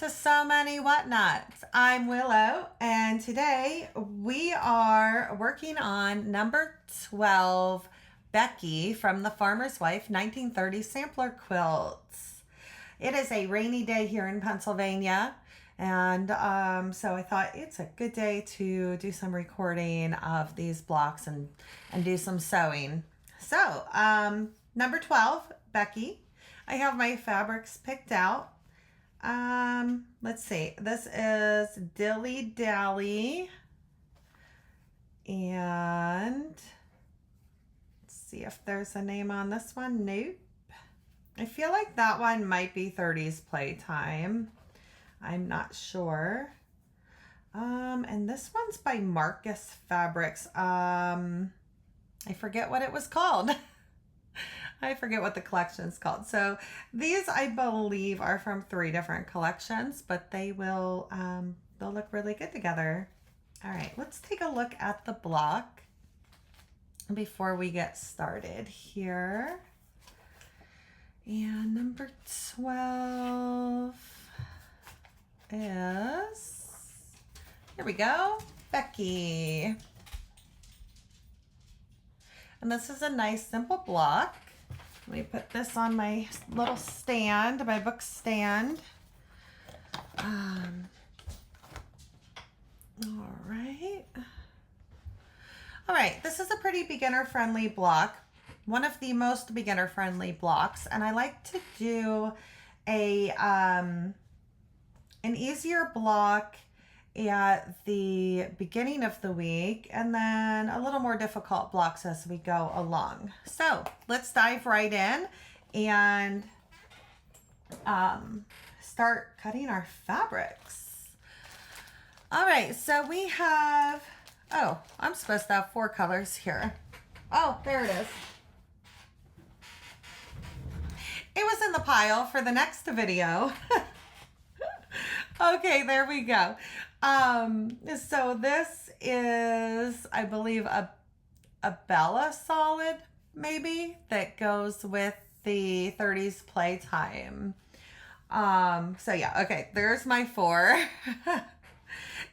to So Many Whatnots. I'm Willow, and today we are working on number 12, Becky from the Farmer's Wife 1930 Sampler Quilts. It is a rainy day here in Pennsylvania, and so I thought it's a good day to do some recording of these blocks and do some sewing. So, number 12, Becky. I have my fabrics picked out. Let's see. This is Dilly Dally. And let's see if there's a name on this one. Nope. I feel like that one might be 30s Playtime. I'm not sure. And this one's by Marcus Fabrics. I forget what it was called. I forget what the collection's called. So these, I believe, are from 3 different collections, but they will, they'll look really good together. All right, let's take a look at the block before we get started here. And number 12 is, here we go, Becky. And this is a nice, simple block. Let me put this on my little stand, my book stand. All right, this is a pretty beginner-friendly block. One of the most beginner-friendly blocks, and I like to do an easier block at the beginning of the week and then a little more difficult blocks as we go along. So let's dive right in and start cutting our fabrics. All right, so we have, oh, I'm supposed to have 4 colors here. Oh, there it is. It was in the pile for the next video. Okay, there we go. So this is, I believe, a Bella solid, maybe, that goes with the 30s Playtime. So yeah, okay, there's my 4.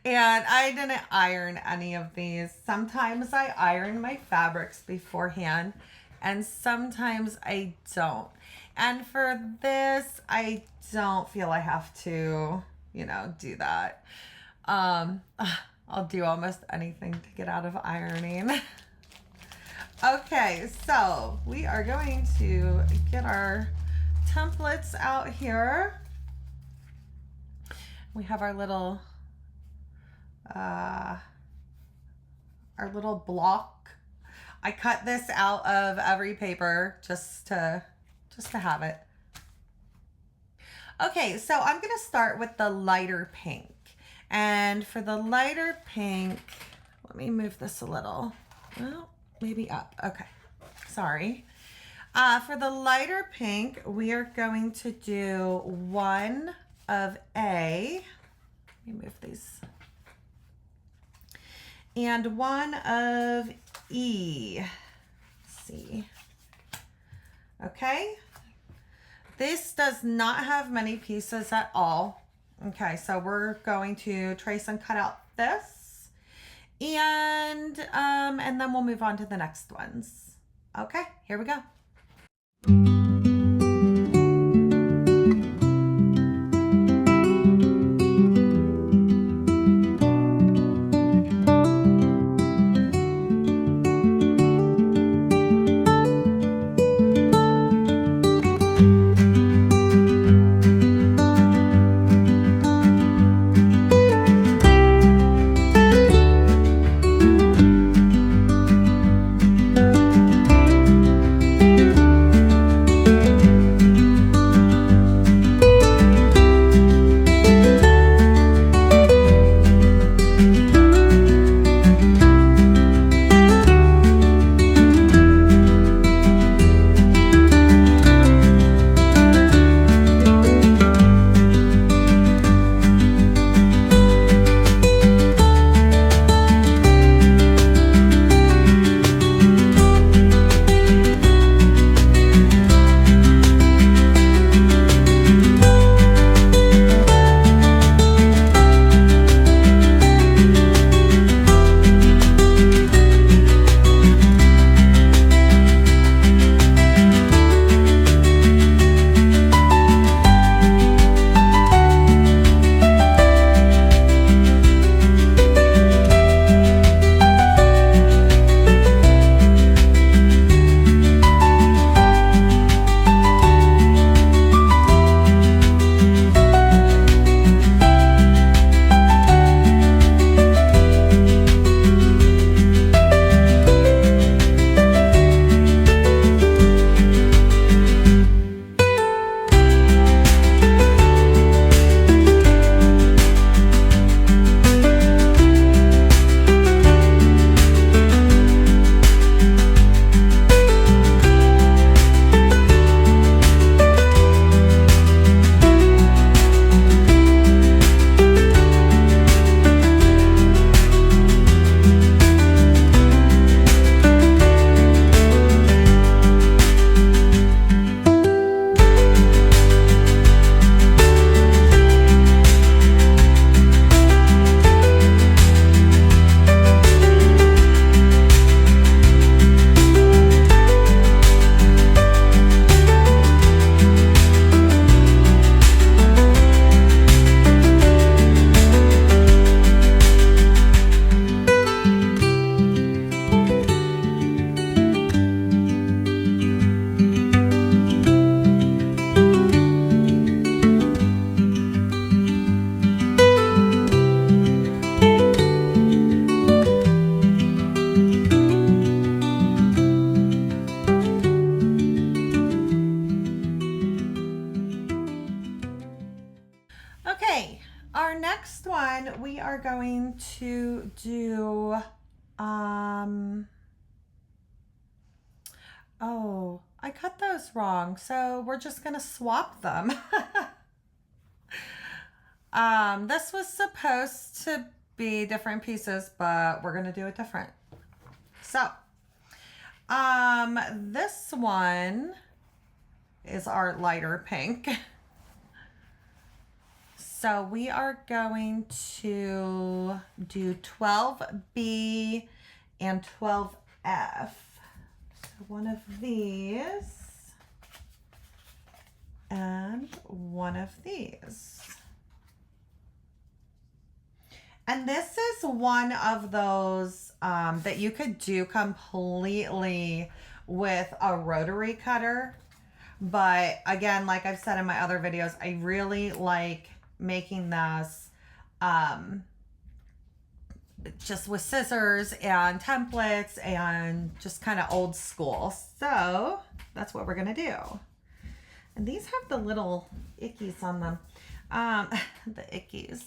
And I didn't iron any of these. Sometimes I iron my fabrics beforehand, and sometimes I don't. And for this, I don't feel I have to, you know, do that. I'll do almost anything to get out of ironing. Okay, so we are going to get our templates out here. We have our little block. I cut this out of every paper just to have it. Okay, so I'm going to start with the lighter pink. And for the lighter pink, let me move this a little. Well, maybe up. Okay, sorry. For the lighter pink, we are going to do 1 of A. Let me move these. And 1 of E. Let's see. Okay. This does not have many pieces at all. Okay, so we're going to trace and cut out this, and then we'll move on to the next ones. Okay, here we go. next one we are going to do, oh, I cut those wrong, so we're just gonna swap them. This was supposed to be different pieces, but we're gonna do it different. So, this one is our lighter pink. So we are going to do 12B and 12F. So one of these and one of these. And this is one of those that you could do completely with a rotary cutter. But again, like I've said in my other videos, I really like making this just with scissors and templates and just kind of old school. So that's what we're gonna do. And these have the little ickies on them. The ickies.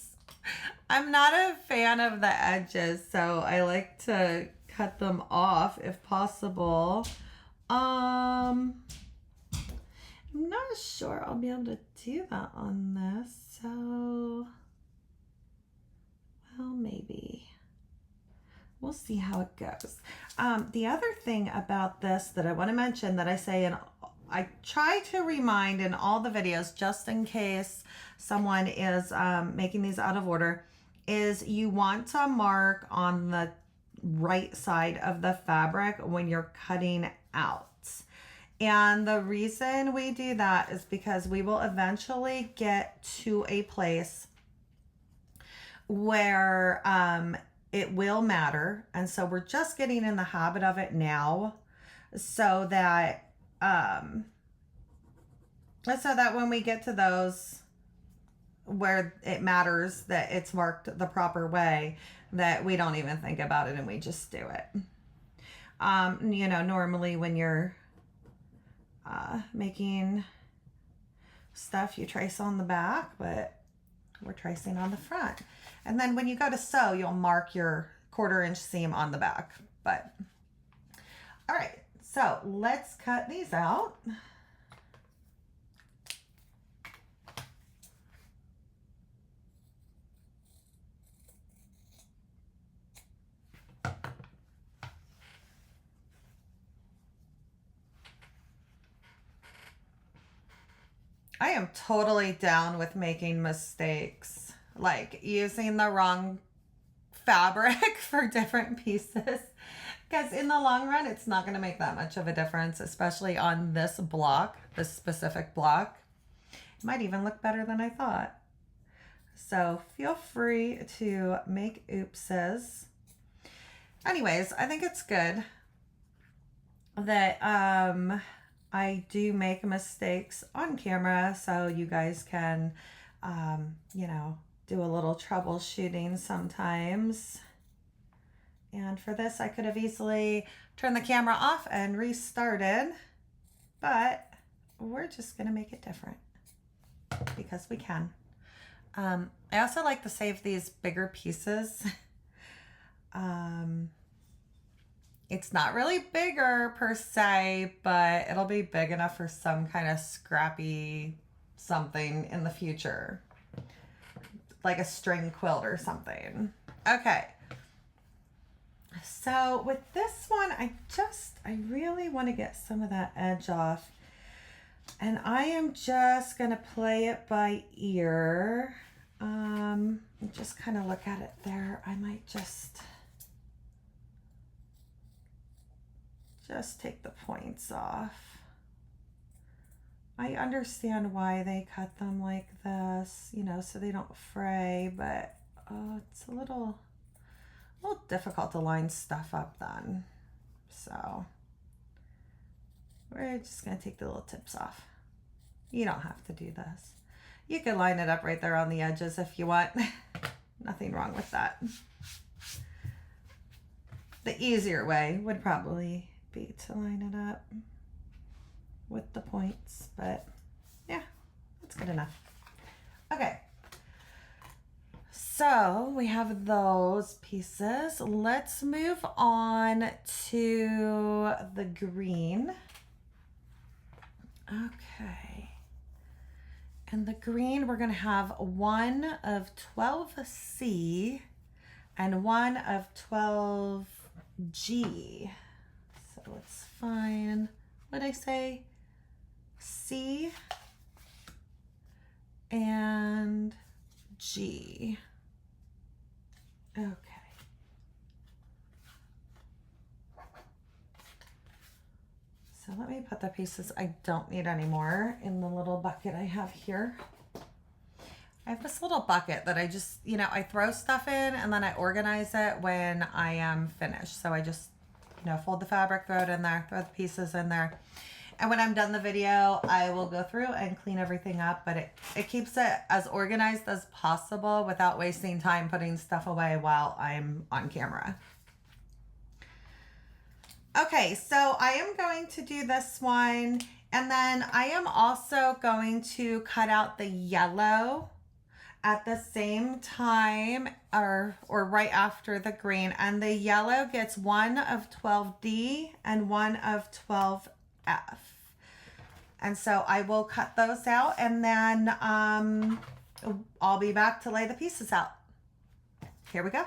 I'm not a fan of the edges, so I like to cut them off if possible. I'm not sure I'll be able to do that on this, so, well, maybe. We'll see how it goes. The other thing about this that I want to mention that I say, and I try to remind in all the videos, just in case someone is making these out of order, is you want to mark on the right side of the fabric when you're cutting out. And the reason we do that is because we will eventually get to a place where it will matter. And so we're just getting in the habit of it now so that when we get to those where it matters that it's marked the proper way, that we don't even think about it and we just do it. You know, normally when you're making stuff, you trace on the back, but we're tracing on the front. And then when you go to sew, you'll mark your 1/4 inch seam on the back. But all right, so let's cut these out. I am totally down with making mistakes, like using the wrong fabric for different pieces, because in the long run, it's not going to make that much of a difference, especially on this block, this specific block. It might even look better than I thought. So feel free to make oopses. Anyways, I think it's good that I do make mistakes on camera so you guys can, you know, do a little troubleshooting sometimes. And for this, I could have easily turned the camera off and restarted, but we're just going to make it different because we can. I also like to save these bigger pieces. It's not really bigger per se, but it'll be big enough for some kind of scrappy something in the future, like a string quilt or something. Okay. So with this one, I really want to get some of that edge off, and I am just going to play it by ear. Just kind of look at it there. I might just take the points off. I understand why they cut them like this, you know, so they don't fray, but it's a little difficult to line stuff up then. So we're just gonna take the little tips off. You don't have to do this. You can line it up right there on the edges if you want. Nothing wrong with that. The easier way would probably be to line it up with the points, but yeah, that's good enough. Okay, So we have those pieces. Let's move on to the green. Okay. And the green, we're going to have one of 12C and one of 12G. So let's find, what did I say? C and G. Okay. So let me put the pieces I don't need anymore in the little bucket I have here. I have this little bucket that I just, I throw stuff in and then I organize it when I am finished. So I just, fold the fabric, throw it in there, throw the pieces in there. And when I'm done the video, I will go through and clean everything up, but it keeps it as organized as possible without wasting time putting stuff away while I'm on camera. Okay, so I am going to do this one, and then I am also going to cut out the yellow at the same time or right after the green, and the yellow gets one of 12D and one of 12F. And so I will cut those out, and then I'll be back to lay the pieces out. Here we go.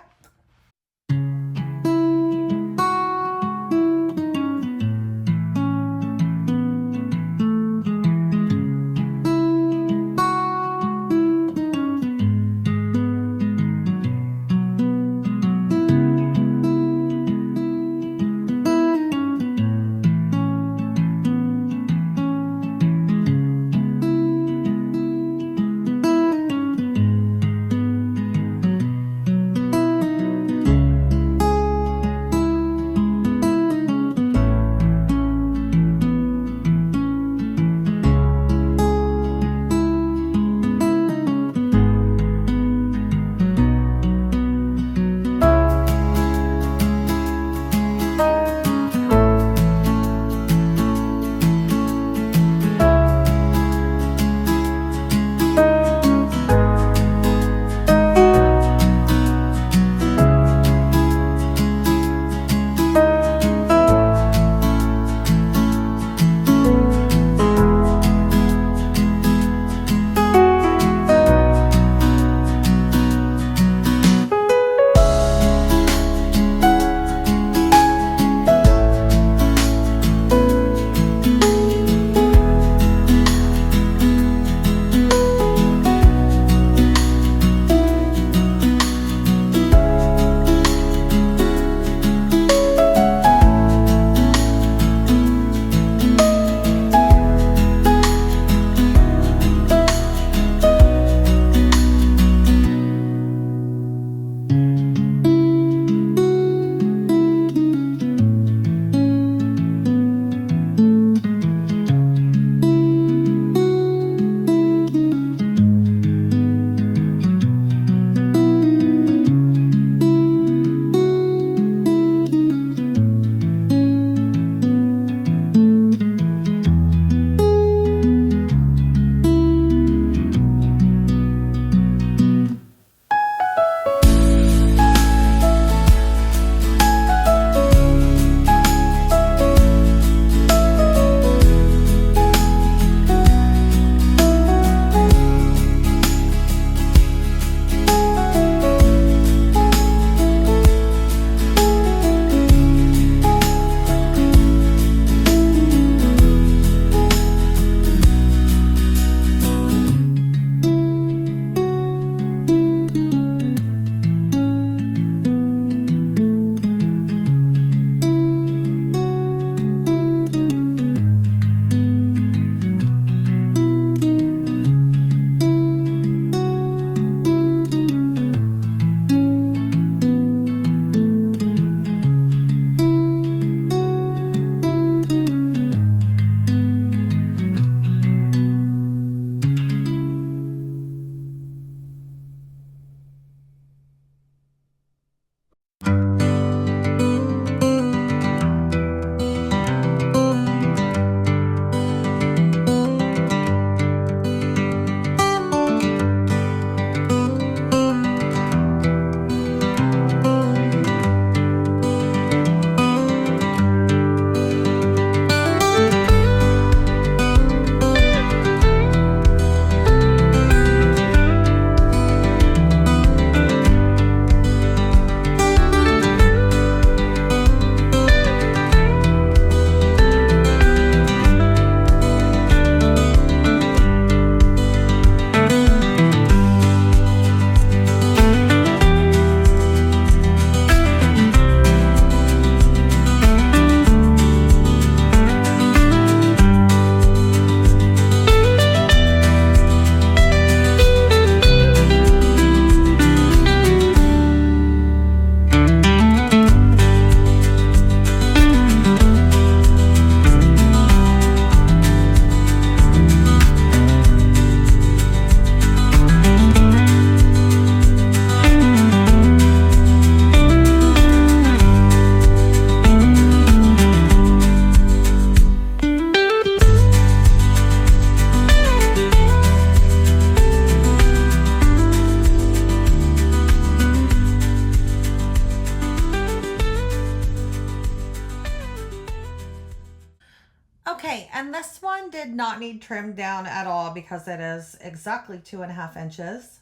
And this one did not need trimmed down at all because it is exactly 2.5 inches.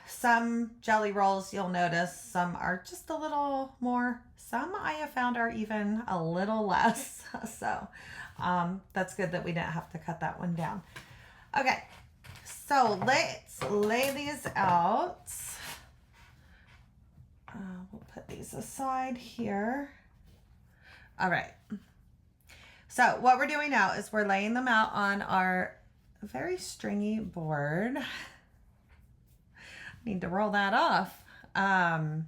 Some jelly rolls you'll notice, some are just a little more. Some I have found are even a little less. So that's good that we didn't have to cut that one down. Okay, so let's lay these out. We'll put these aside here. All right. So what we're doing now is we're laying them out on our very stringy board. Need to roll that off. And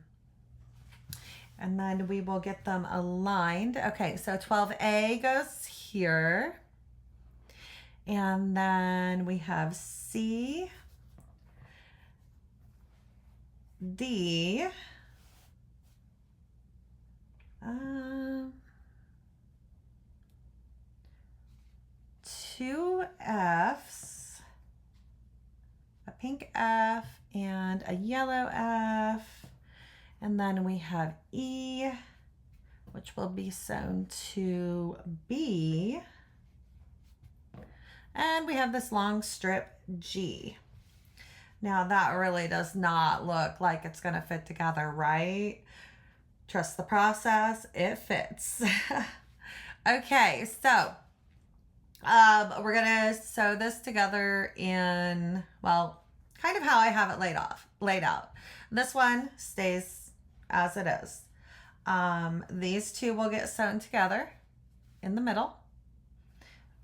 then we will get them aligned. Okay, so 12A goes here. And then we have C, D, two F's, a pink F, and a yellow F. And then we have E, which will be sewn to B. And we have this long strip G. Now that really does not look like it's going to fit together, right? Trust the process, it fits. Okay, so we're gonna sew this together in, well, kind of how I have it laid out. This one stays as it is. These two will get sewn together in the middle.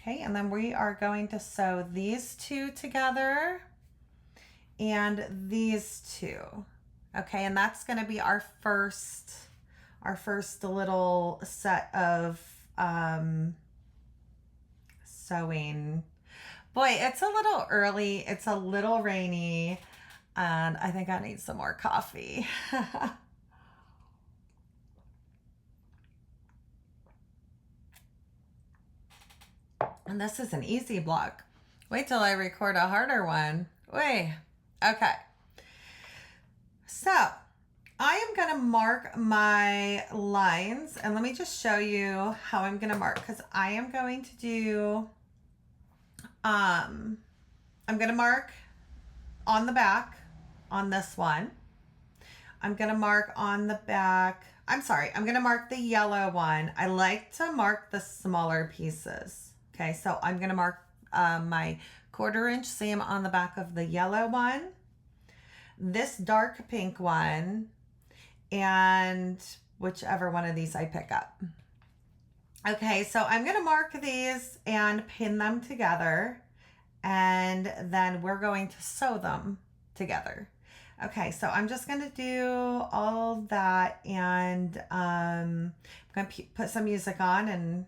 Okay, and then we are going to sew these two together and these two. Okay, and that's gonna be our first little set of sewing. Boy, it's a little early, it's a little rainy, and I think I need some more coffee. And this is an easy block. Wait till I record a harder one. Wait. Okay. So I am going to mark my lines, and let me just show you how I'm going to mark, because I am going to do, I'm going to mark on the back on this one. I'm going to mark on the back. I'm going to mark the yellow one. I like to mark the smaller pieces. Okay, so I'm going to mark my 1/4 inch seam on the back of the yellow one, this dark pink one, and whichever one of these I pick up. Okay, so I'm going to mark these and pin them together, and then we're going to sew them together. Okay, so I'm just going to do all that, and I'm going to put some music on, and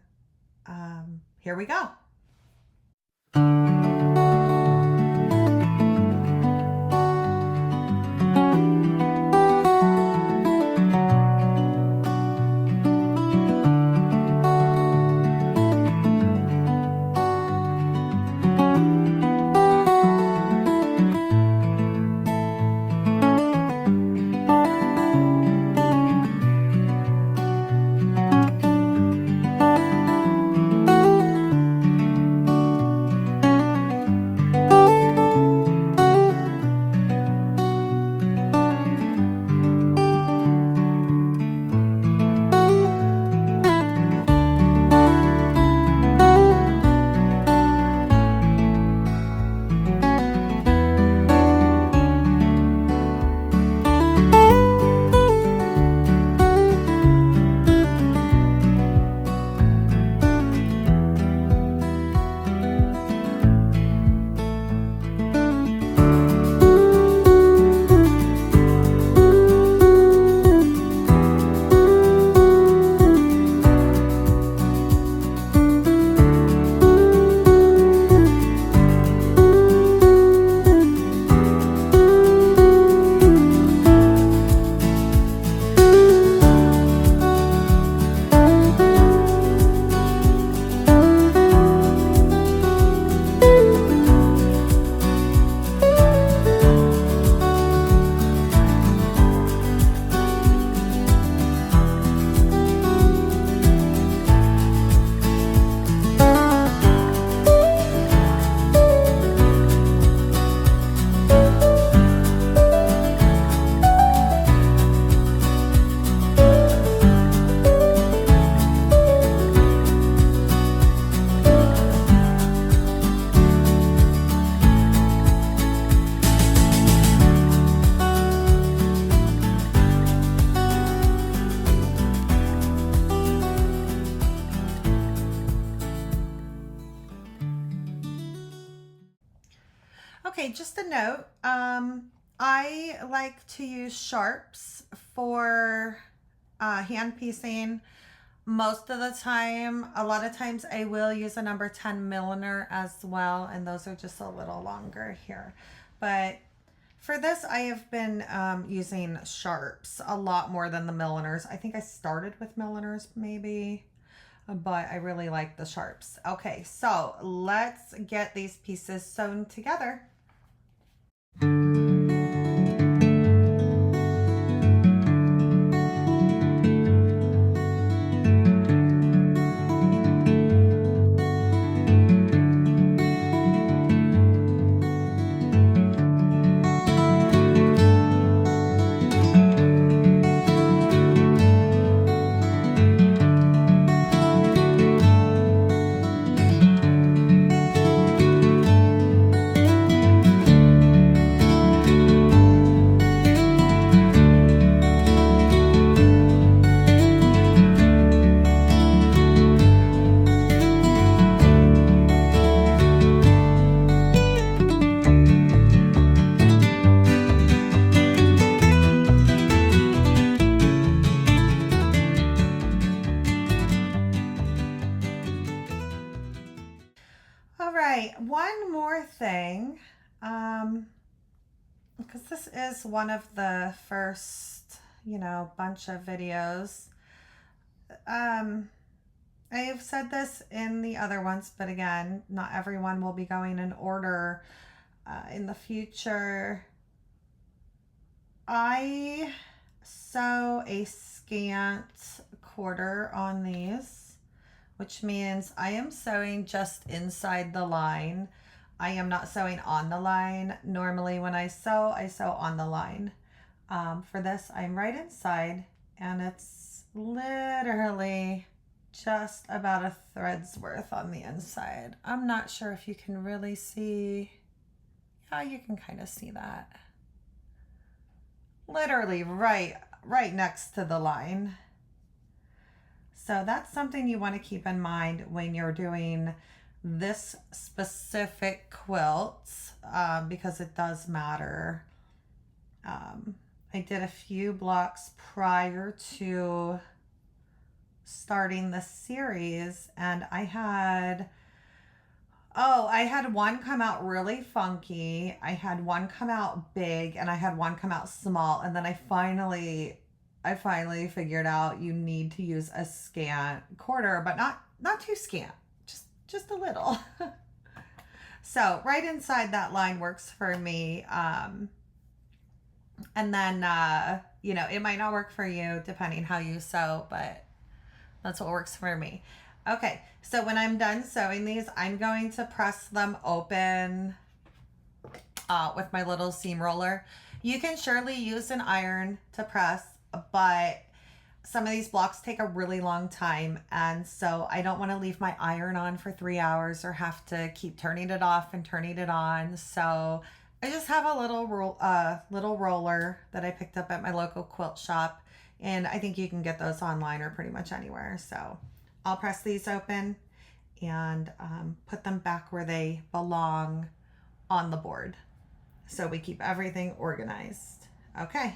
here we go. just a note. I like to use sharps for hand piecing. Most of the time, a lot of times I will use a number 10 milliner as well, and those are just a little longer here. But for this, I have been using sharps a lot more than the milliners. I think I started with milliners maybe, but I really like the sharps. Okay, so let's get these pieces sewn together. One more thing, because this is one of the first, bunch of videos. I have said this in the other ones, but again, not everyone will be going in order in the future. I sew a scant quarter on these, which means I am sewing just inside the line. I am not sewing on the line. Normally when I sew on the line. For this, I'm right inside, and it's literally just about a thread's worth on the inside. I'm not sure if you can really see. Yeah, you can kind of see that. Literally right next to the line. So that's something you want to keep in mind when you're doing this specific quilt, because it does matter. I did a few blocks prior to starting the series, and I had one come out really funky, I had one come out big, and I had one come out small, and then I finally figured out you need to use a scant quarter, but not too scant, just a little. So right inside that line works for me. And then, it might not work for you depending how you sew, but that's what works for me. Okay, so when I'm done sewing these, I'm going to press them open with my little seam roller. You can surely use an iron to press, but some of these blocks take a really long time, and so I don't want to leave my iron on for 3 hours or have to keep turning it off and turning it on. So I just have a little roller that I picked up at my local quilt shop, and I think you can get those online or pretty much anywhere. So I'll press these open and put them back where they belong on the board, so we keep everything organized. Okay.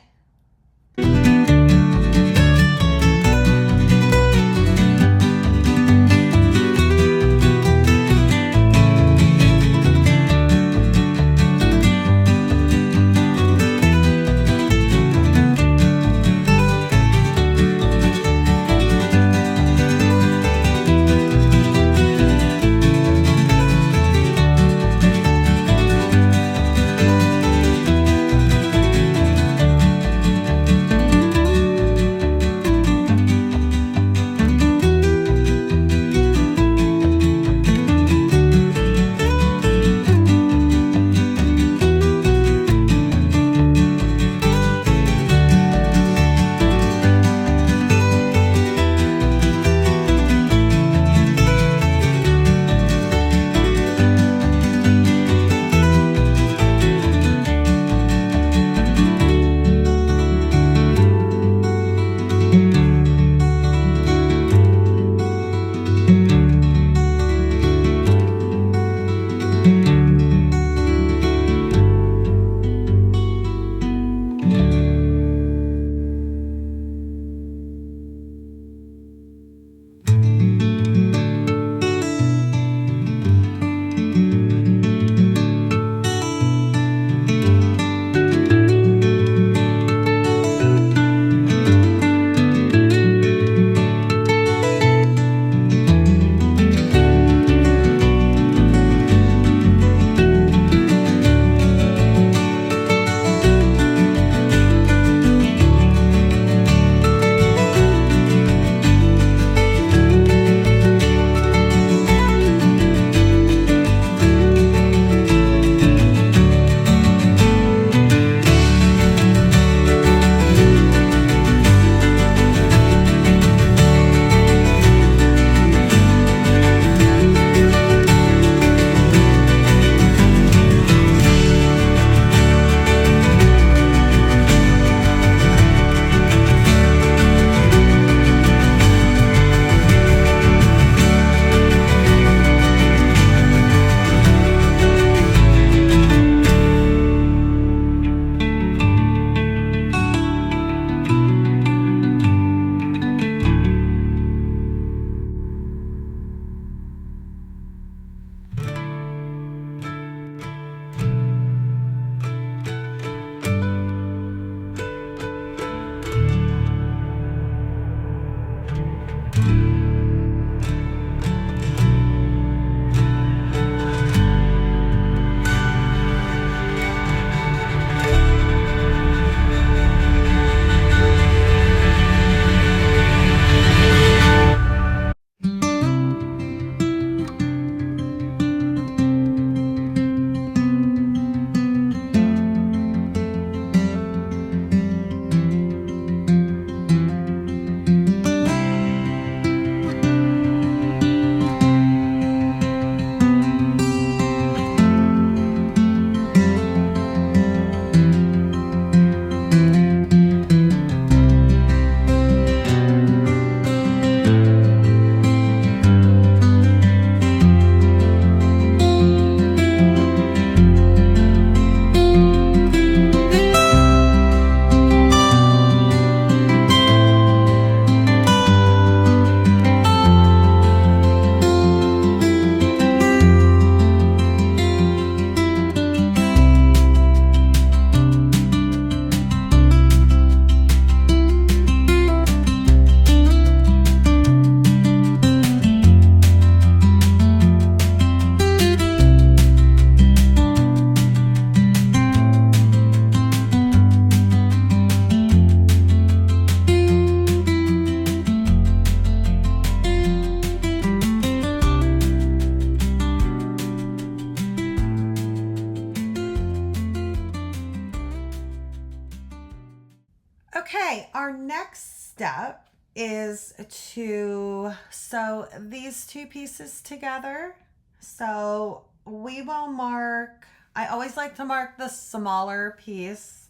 Our next step is to sew these two pieces together. So we will mark, I always like to mark the smaller piece.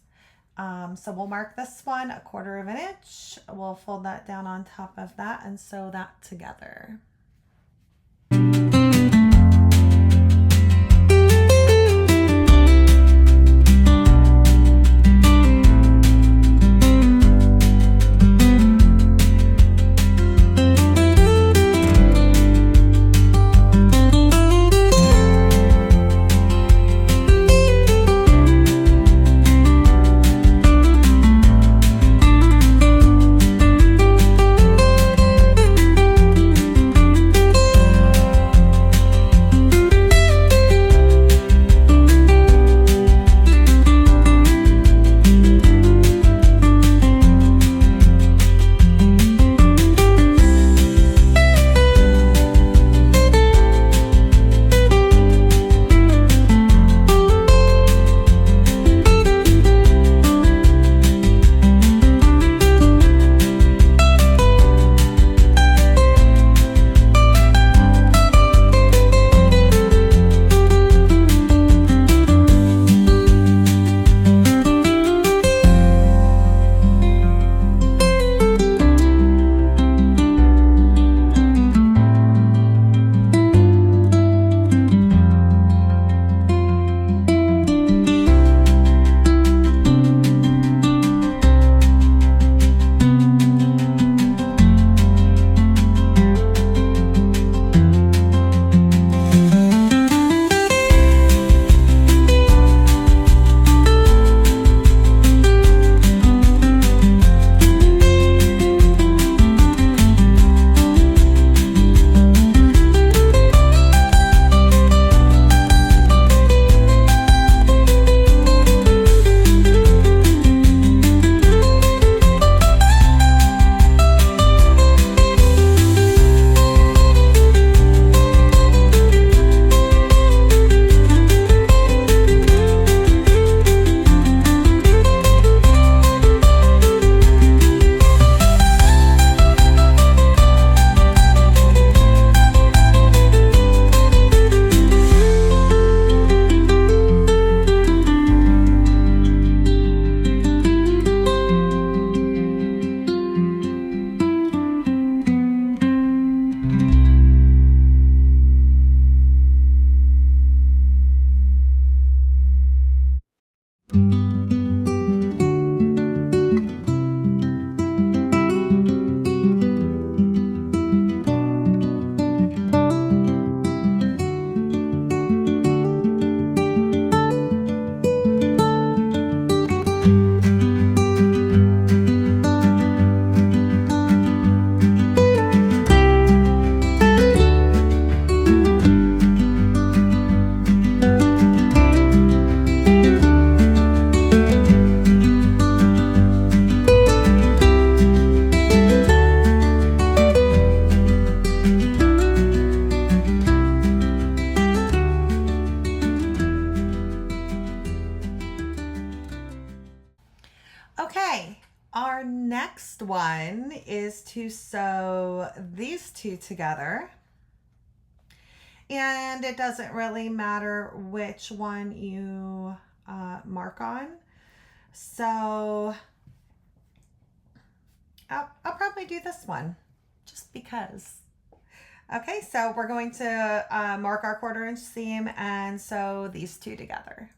So we'll mark this one 1/4 of an inch. We'll fold that down on top of that and sew that together. Okay, our next one is to sew these two together. And it doesn't really matter which one you mark on. So I'll probably do this one just because. Okay, so we're going to mark our 1/4 inch seam and sew these two together.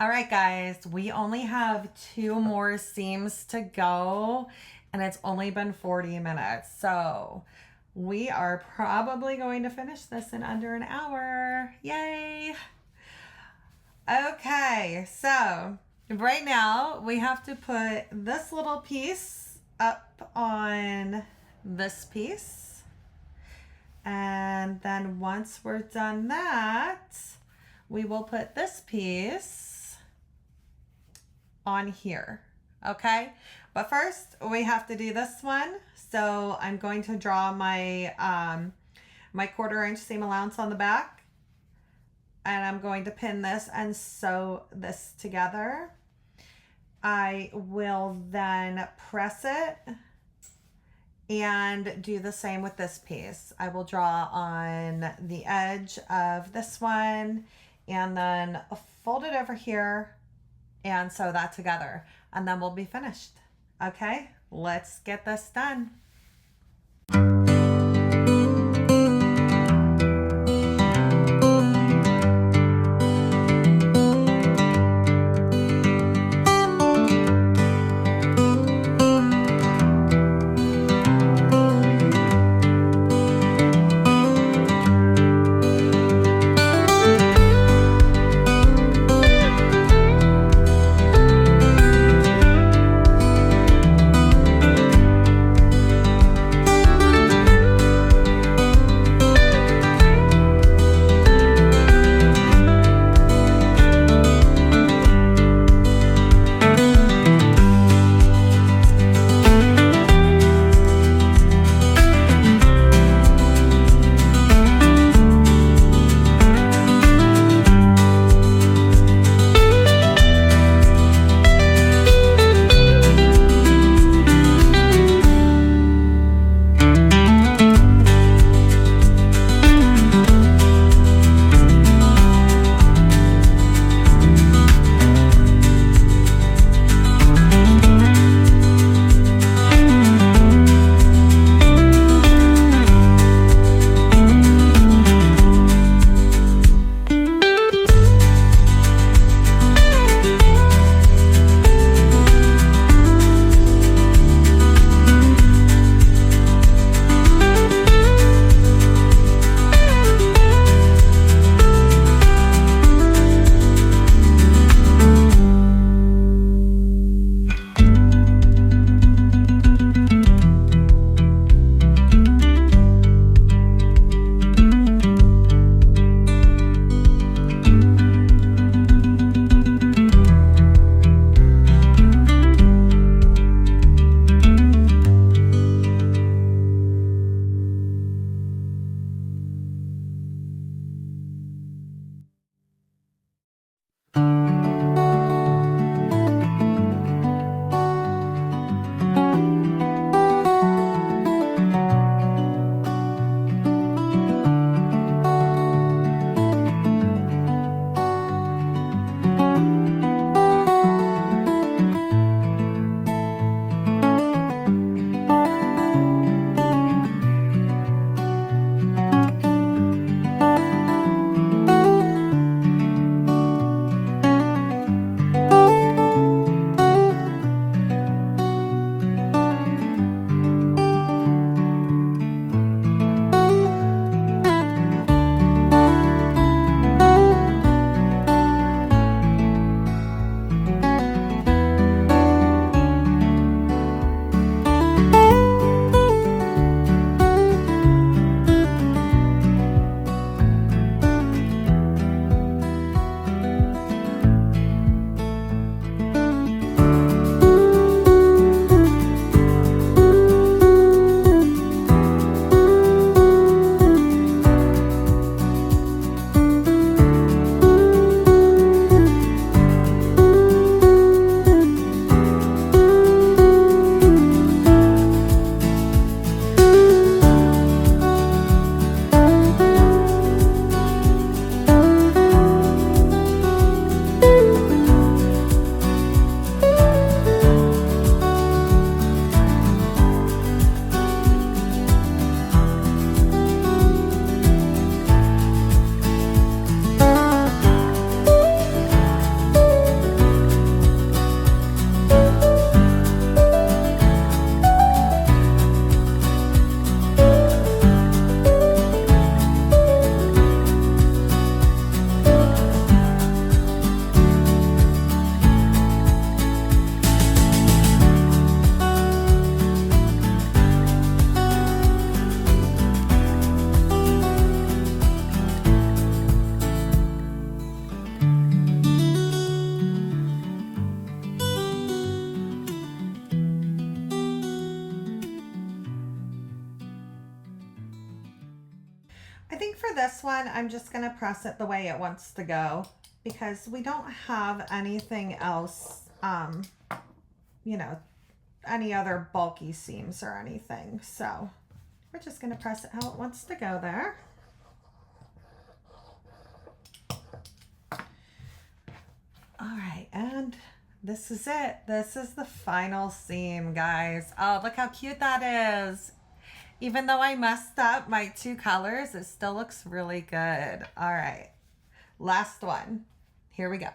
All right, guys, we only have 2 more seams to go, and it's only been 40 minutes. So we are probably going to finish this in under an hour. Yay! Okay, so right now we have to put this little piece up on this piece. And then once we're done that, we will put this piece on here. Okay, but first we have to do this one. So I'm going to draw my my 1/4 inch seam allowance on the back, and I'm going to pin this and sew this together. I will then press it and do the same with this piece. I will draw on the edge of this one and then fold it over here and sew that together, and then we'll be finished. Okay, let's get this done. I think for this one, I'm just going to press it the way it wants to go because we don't have anything else, you know, any other bulky seams or anything. So we're just going to press it how it wants to go there. All right, and this is it. This is the final seam, guys. Oh, look how cute that is. Even though I messed up my 2 colors, it still looks really good. All right, last one. Here we go.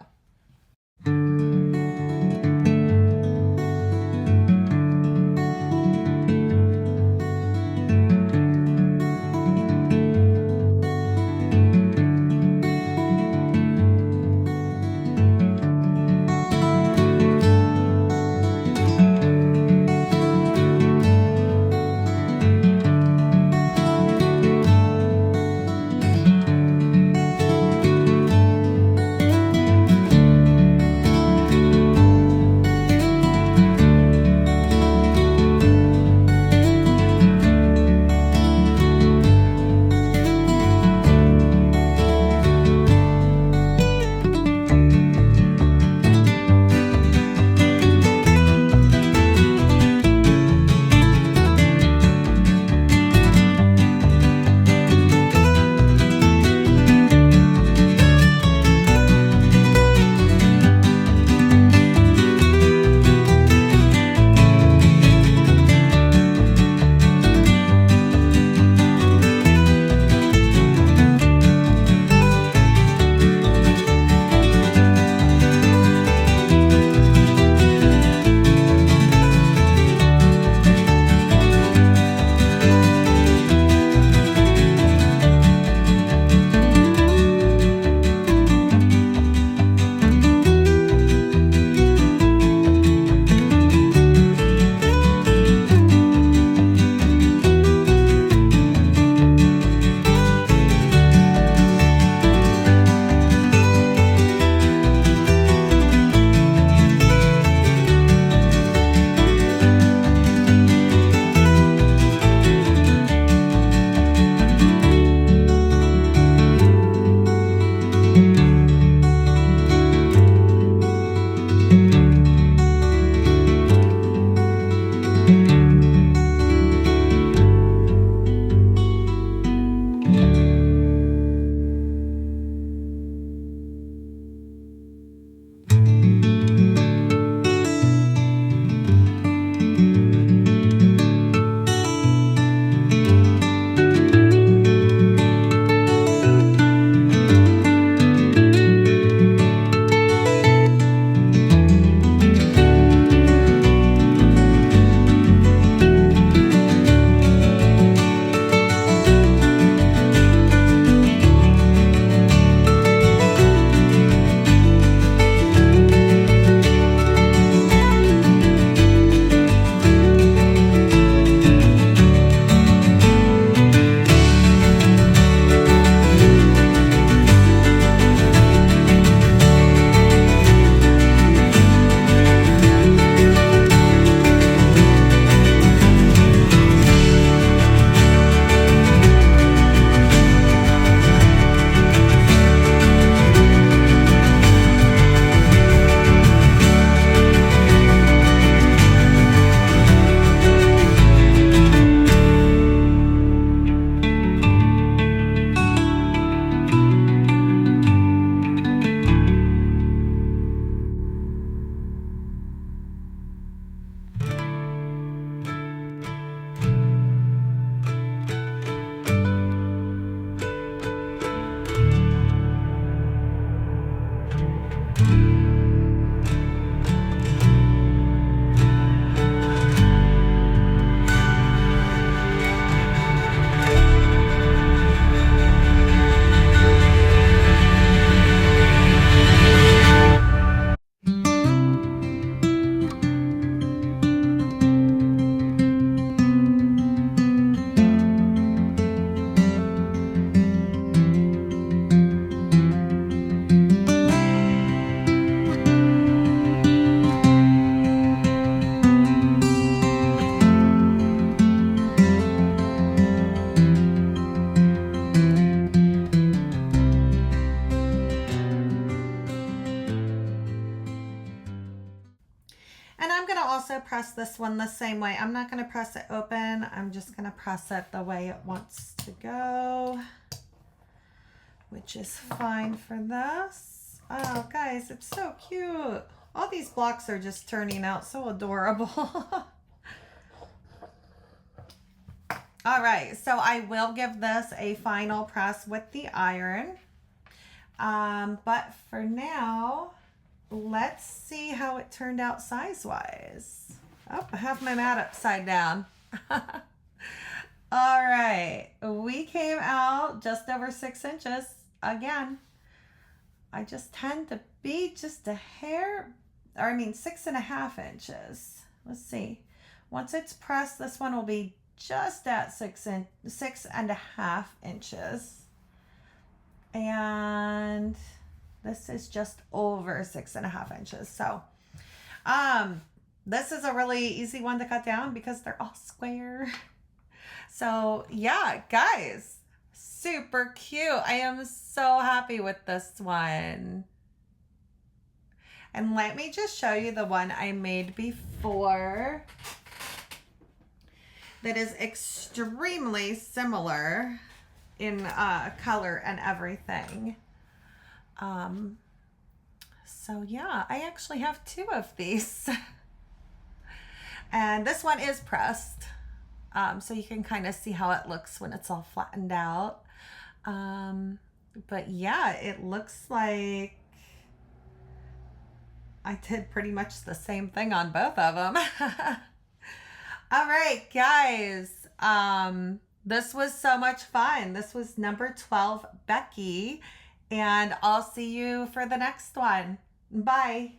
also press this one the same way. I'm not going to press it open. I'm just going to press it the way it wants to go, which is fine for this. Oh, guys, it's so cute. All these blocks are just turning out so adorable. All right, so I will give this a final press with the iron. But for now, let's see how it turned out size-wise. Oh, I have my mat upside down. All right, we came out just over 6 inches. Again, I just tend to be just a hair, or I mean 6.5 inches. Let's see. Once it's pressed, this one will be just at 6.5 inches. And this is just over 6.5 inches. So, this is a really easy one to cut down because they're all square. So yeah, guys, super cute. I am so happy with this one. And let me just show you the one I made before that is extremely similar in color and everything. So yeah, I actually have 2 of these. And this one is pressed. So you can kind of see how it looks when it's all flattened out. But yeah, it looks like I did pretty much the same thing on both of them. All right, guys. This was so much fun. This was number 12, Becky, and I'll see you for the next one. Bye.